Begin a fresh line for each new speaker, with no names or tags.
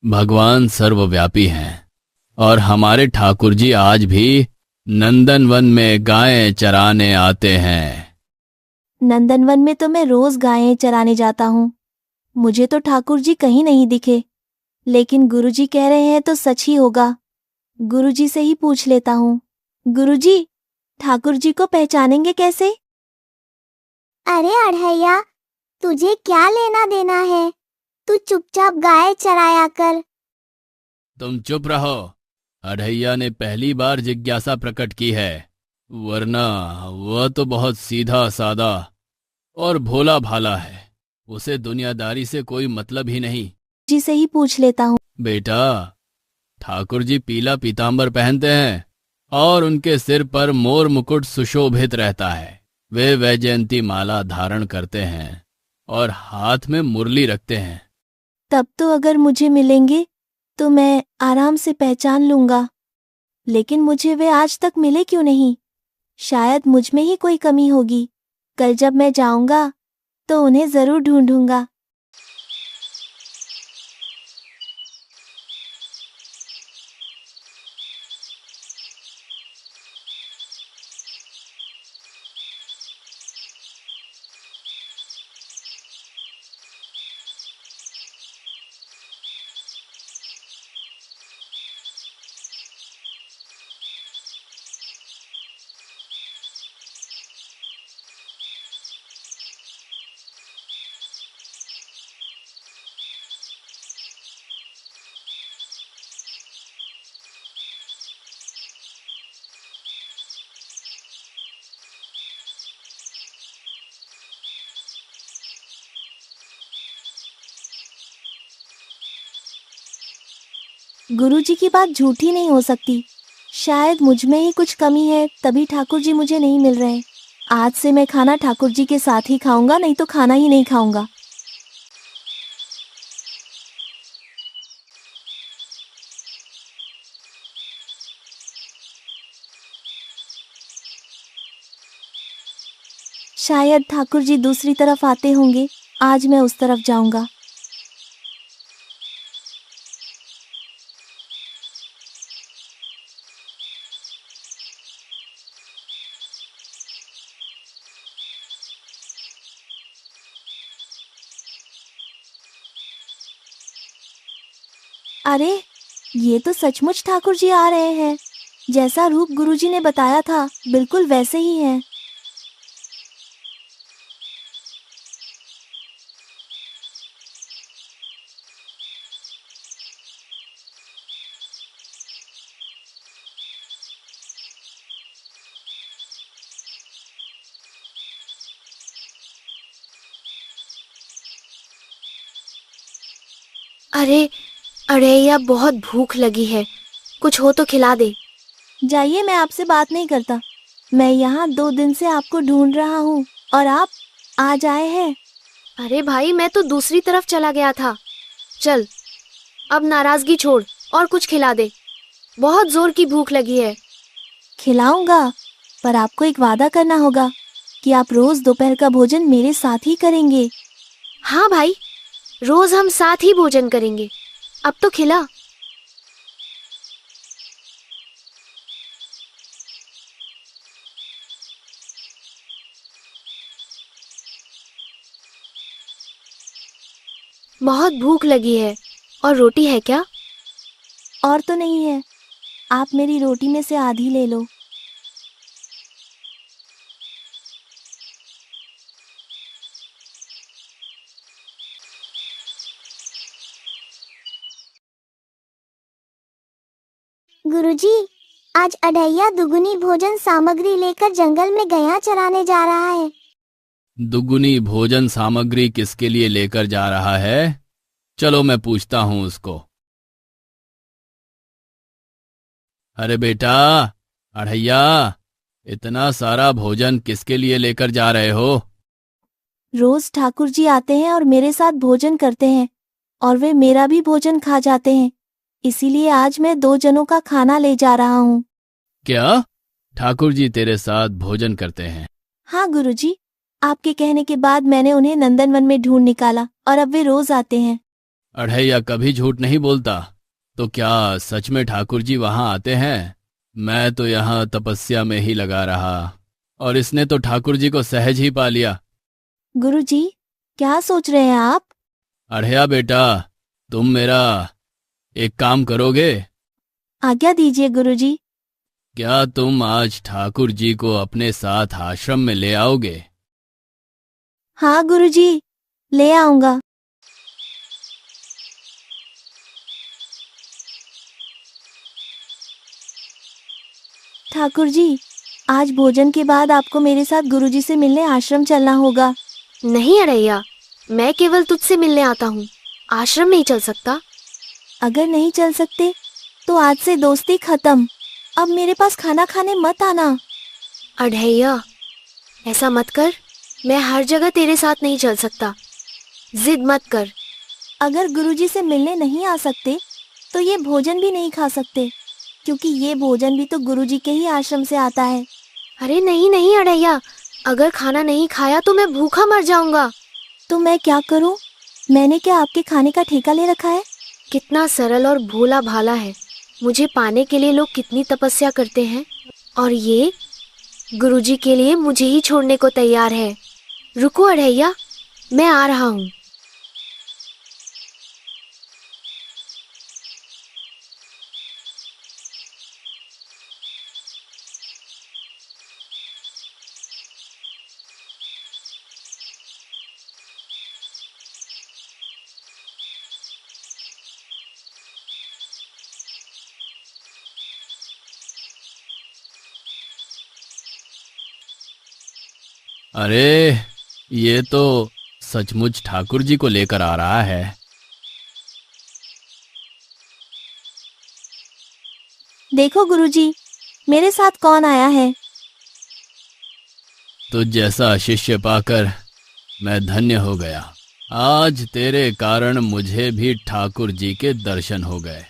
भगवान सर्वव्यापी हैं और हमारे ठाकुर जी आज भी नंदनवन में गायें चराने आते हैं।
नंदनवन में तो मैं रोज गायें चराने जाता हूँ। मुझे तो ठाकुर जी कहीं नहीं दिखे, लेकिन गुरुजी कह रहे हैं तो सच ही होगा। गुरुजी से ही पूछ लेता हूँ। गुरुजी, ठाकुर जी को पहचानेंगे कैसे?
अरे अढ़ैया, तुझे क्या लेना देना है? तू चुपचाप गाय चराया कर।
तुम चुप रहो। अढ़ैया ने पहली बार जिज्ञासा प्रकट की है, वरना वह तो बहुत सीधा सादा और भोला भाला है। उसे दुनियादारी से कोई मतलब ही नहीं।
जी से ही पूछ लेता हूँ।
बेटा, ठाकुर जी पीला पीतांबर पहनते हैं और उनके सिर पर मोर मुकुट सुशोभित रहता है। वे वैजयंती माला धारण करते हैं और हाथ में मुरली रखते हैं।
तब तो अगर मुझे मिलेंगे तो मैं आराम से पहचान लूंगा, लेकिन मुझे वे आज तक मिले क्यों नहीं? शायद मुझ में ही कोई कमी होगी। कल जब मैं जाऊंगा तो उन्हें जरूर ढूंढूंगा। गुरुजी की बात झूठी नहीं हो सकती। शायद मुझ में ही कुछ कमी है, तभी ठाकुर जी मुझे नहीं मिल रहे। आज से मैं खाना ठाकुर जी के साथ ही खाऊंगा, नहीं तो खाना ही नहीं खाऊंगा। शायद ठाकुर जी दूसरी तरफ आते होंगे। आज मैं उस तरफ जाऊंगा। अरे, ये तो सचमुच ठाकुर जी आ रहे हैं। जैसा रूप गुरुजी ने बताया था, बिल्कुल वैसे ही हैं।
अरे अढ़ैया, बहुत भूख लगी है, कुछ हो तो खिला दे।
जाइए, मैं आपसे बात नहीं करता। मैं यहाँ 2 दिन से आपको ढूंढ रहा हूँ और आप आज आए हैं।
अरे भाई, मैं तो दूसरी तरफ चला गया था। चल, अब नाराजगी छोड़ और कुछ खिला दे। बहुत जोर की भूख लगी है।
खिलाऊंगा, पर आपको एक वादा करना होगा कि आप रोज दोपहर का भोजन मेरे साथ ही करेंगे।
हाँ भाई, रोज हम साथ ही भोजन करेंगे। अब तो खिला। बहुत भूख लगी है। और रोटी है क्या?
और तो नहीं है, आप मेरी रोटी में से आधी ले लो।
गुरुजी, आज अढ़ैया दुगुनी भोजन सामग्री लेकर जंगल में गया चराने जा रहा है।
दुगुनी भोजन सामग्री किसके लिए लेकर जा रहा है? चलो मैं पूछता हूं उसको। अरे बेटा, अढ़ैया, इतना सारा भोजन किसके लिए लेकर जा रहे हो?
रोज ठाकुर जी आते हैं और मेरे साथ भोजन करते हैं, और वे मेरा भी भोजन खा जाते हैं। इसीलिए आज मैं 2 जनों का खाना ले जा रहा हूँ।
क्या ठाकुर जी तेरे साथ भोजन करते हैं?
हाँ गुरुजी, आपके कहने के बाद मैंने उन्हें नंदनवन में ढूंढ निकाला और अब वे रोज आते हैं।
अढ़ैया कभी झूठ नहीं बोलता। तो क्या सच में ठाकुर जी वहां आते हैं? मैं तो यहाँ तपस्या में ही लगा रहा, और इसने तो ठाकुर जी को सहज ही पा लिया।
गुरुजी, क्या सोच रहे हैं आप?
अढ़ैया बेटा, तुम मेरा एक काम करोगे?
आज्ञा दीजिए गुरुजी।
क्या तुम आज ठाकुर जी को अपने साथ आश्रम में ले आओगे?
हाँ गुरुजी, ले आऊंगा। ठाकुर जी, आज भोजन के बाद आपको मेरे साथ गुरुजी से मिलने आश्रम चलना होगा।
नहीं अढ़ैया, मैं केवल तुझसे मिलने आता हूँ, आश्रम नहीं चल सकता।
अगर नहीं चल सकते तो आज से दोस्ती खत्म। अब मेरे पास खाना खाने मत आना।
अढ़ैया, ऐसा मत कर, मैं हर जगह तेरे साथ नहीं चल सकता, जिद मत कर।
अगर गुरुजी से मिलने नहीं आ सकते तो ये भोजन भी नहीं खा सकते, क्योंकि ये भोजन भी तो गुरुजी के ही आश्रम से आता है।
अरे नहीं नहीं अढ़ैया, अगर खाना नहीं खाया तो मैं भूखा मर जाऊंगा।
तो मैं क्या करूं? मैंने क्या आपके खाने का ठेका ले रखा है?
कितना सरल और भोला भाला है। मुझे पाने के लिए लोग कितनी तपस्या करते हैं, और ये गुरुजी के लिए मुझे ही छोड़ने को तैयार है। रुको अढ़ैया, मैं आ रहा हूँ।
अरे, ये तो सचमुच ठाकुर जी को लेकर आ रहा है।
देखो गुरुजी, मेरे साथ कौन आया है।
तुझ जैसा शिष्य पाकर मैं धन्य हो गया। आज तेरे कारण मुझे भी ठाकुर जी के दर्शन हो गए।